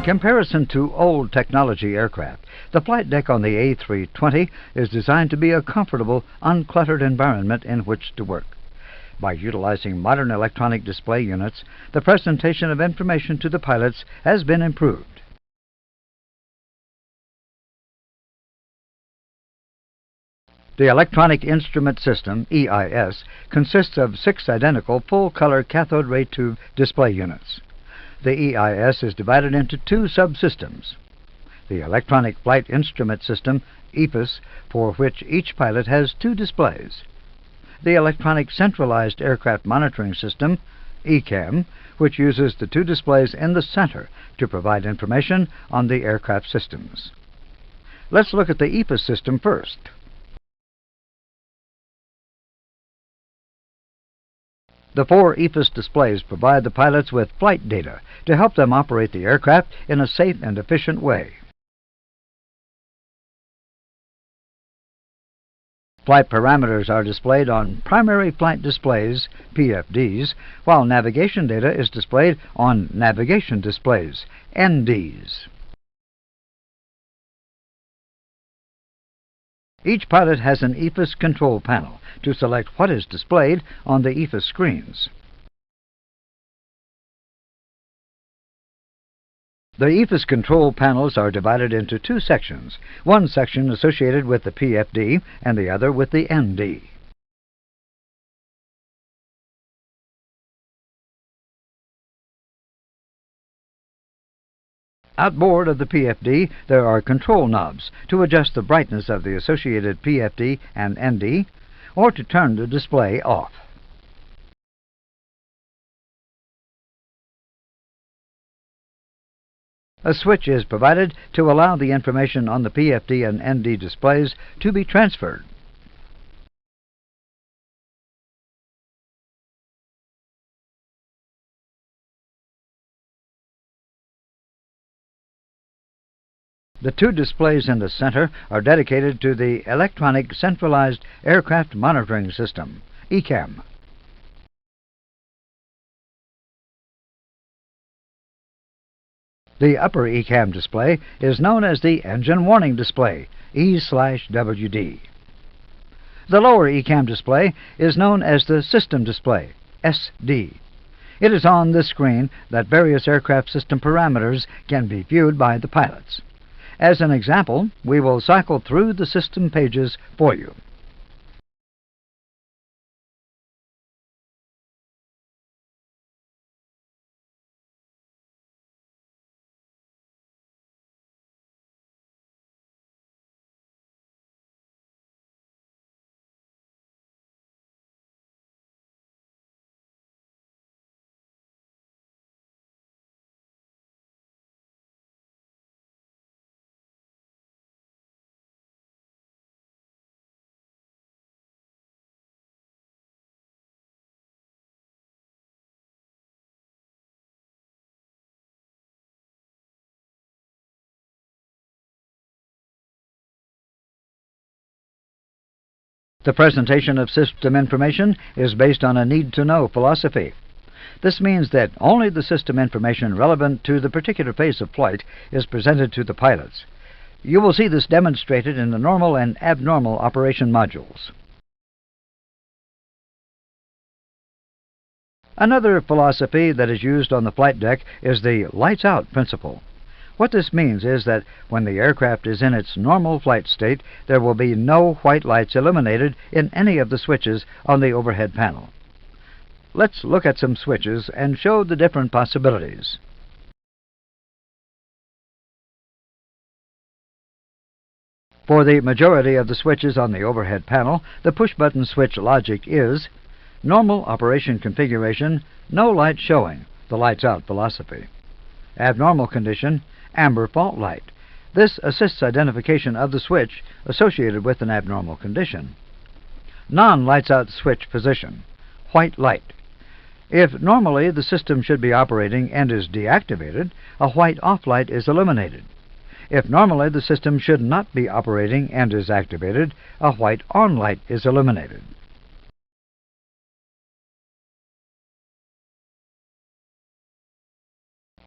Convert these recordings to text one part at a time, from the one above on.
In comparison to old technology aircraft, the flight deck on the A320 is designed to be a comfortable, uncluttered environment in which to work. By utilizing modern electronic display units, the presentation of information to the pilots has been improved. The Electronic Instrument System, EIS, consists of 6 identical full-color cathode ray tube display units. The EIS is divided into 2 subsystems. The Electronic Flight Instrument System, EFIS, for which each pilot has 2 displays. The Electronic Centralized Aircraft Monitoring System, ECAM, which uses the 2 displays in the center to provide information on the aircraft systems. Let's look at the EFIS system first. The 4 EFIS displays provide the pilots with flight data to help them operate the aircraft in a safe and efficient way. Flight parameters are displayed on primary flight displays, PFDs, while navigation data is displayed on navigation displays, NDs. Each pilot has an EFIS control panel to select what is displayed on the EFIS screens. The EFIS control panels are divided into 2 sections, one section associated with the PFD and the other with the ND. Outboard of the PFD, there are control knobs to adjust the brightness of the associated PFD and ND, or to turn the display off. A switch is provided to allow the information on the PFD and ND displays to be transferred. The 2 displays in the center are dedicated to the Electronic Centralized Aircraft Monitoring System, ECAM. The upper ECAM display is known as the Engine Warning Display, E/WD. The lower ECAM display is known as the System Display, SD. It is on this screen that various aircraft system parameters can be viewed by the pilots. As an example, we will cycle through the system pages for you. The presentation of system information is based on a need-to-know philosophy. This means that only the system information relevant to the particular phase of flight is presented to the pilots. You will see this demonstrated in the normal and abnormal operation modules. Another philosophy that is used on the flight deck is the lights out principle. What this means is that when the aircraft is in its normal flight state, there will be no white lights illuminated in any of the switches on the overhead panel. Let's look at some switches and show the different possibilities. For the majority of the switches on the overhead panel, the push-button switch logic is normal operation configuration, no light showing, the lights out philosophy. Abnormal condition, amber fault light. This assists identification of the switch associated with an abnormal condition. Non-lights out switch position, white light. If normally the system should be operating and is deactivated, a white off light is illuminated. If normally the system should not be operating and is activated, a white on light is illuminated.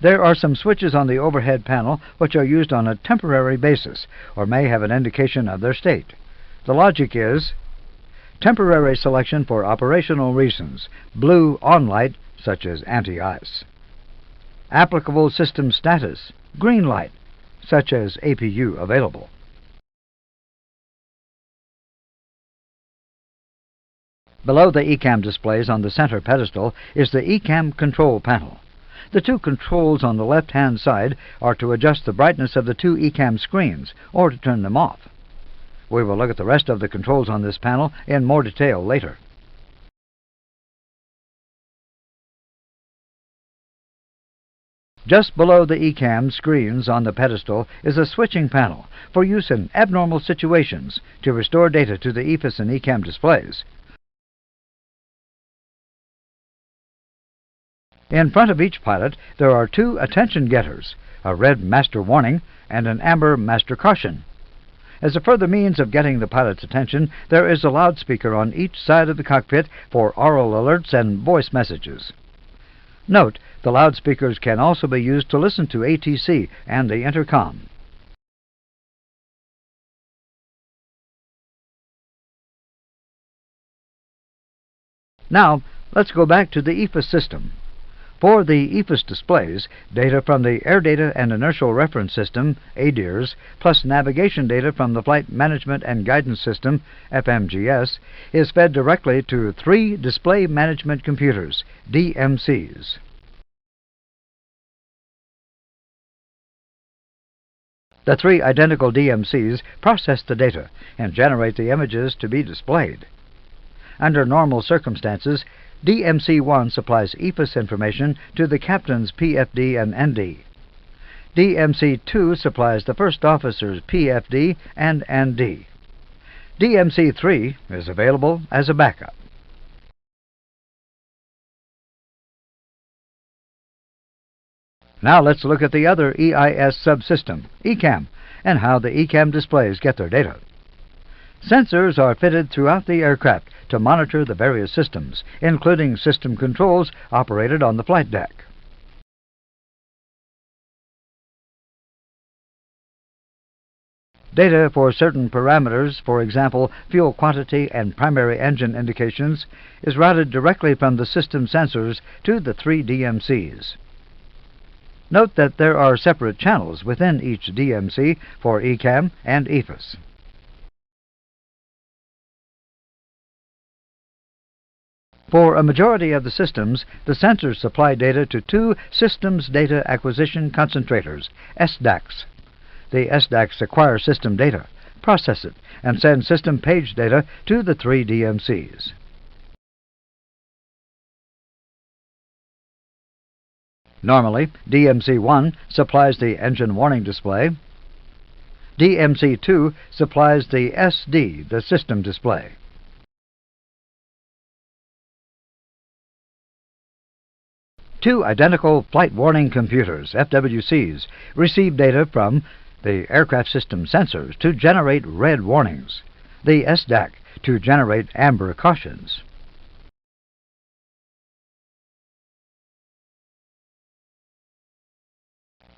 There are some switches on the overhead panel which are used on a temporary basis or may have an indication of their state. The logic is temporary selection for operational reasons, blue on light such as anti-ice. Applicable system status, green light such as APU available. Below the ECAM displays on the center pedestal is the ECAM control panel. The two controls on the left-hand side are to adjust the brightness of the two ECAM screens or to turn them off. We will look at the rest of the controls on this panel in more detail later. Just below the ECAM screens on the pedestal is a switching panel for use in abnormal situations to restore data to the EFIS and ECAM displays. In front of each pilot, there are two attention getters, a red master warning and an amber master caution. As a further means of getting the pilot's attention, there is a loudspeaker on each side of the cockpit for oral alerts and voice messages. Note, the loudspeakers can also be used to listen to ATC and the intercom. Now, let's go back to the EFIS system. For the EFIS displays, data from the Air Data and Inertial Reference System, ADIRS, plus navigation data from the Flight Management and Guidance System, FMGS, is fed directly to three Display Management Computers, DMCs. The three identical DMCs process the data and generate the images to be displayed. Under normal circumstances, DMC1 supplies EFIS information to the captain's PFD and ND. DMC2 supplies the first officer's PFD and ND. DMC3 is available as a backup. Now let's look at the other EIS subsystem, ECAM, and how the ECAM displays get their data. Sensors are fitted throughout the aircraft to monitor the various systems, including system controls operated on the flight deck. Data for certain parameters, for example, fuel quantity and primary engine indications, is routed directly from the system sensors to the three DMCs. Note that there are separate channels within each DMC for ECAM and EFIS. For a majority of the systems, the sensors supply data to two Systems Data Acquisition Concentrators, SDACs. The SDACs acquire system data, process it, and send system page data to the three DMCs. Normally, DMC1 supplies the engine warning display. DMC2 supplies the SD, the system display. Two identical flight warning computers, FWCs, receive data from the aircraft system sensors to generate red warnings, the SDAC to generate amber cautions.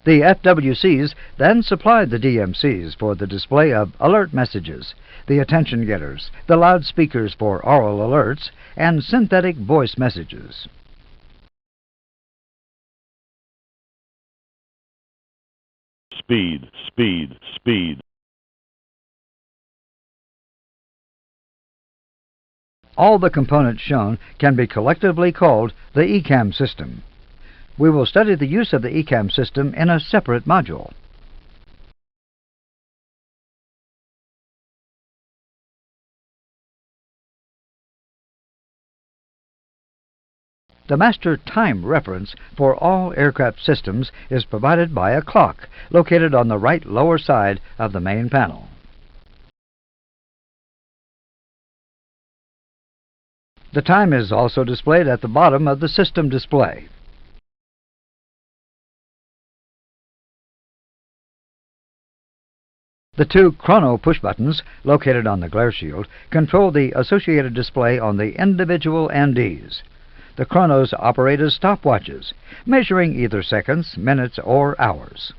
The FWCs then supply the DMCs for the display of alert messages, the attention getters, the loudspeakers for oral alerts, and synthetic voice messages. Speed, speed, speed. All the components shown can be collectively called the ECAM system. We will study the use of the ECAM system in a separate module. The master time reference for all aircraft systems is provided by a clock located on the right lower side of the main panel. The time is also displayed at the bottom of the system display. The two chrono push buttons, located on the glare shield, control the associated display on the individual NDs. The chronos operate as stopwatches, measuring either seconds, minutes, or hours.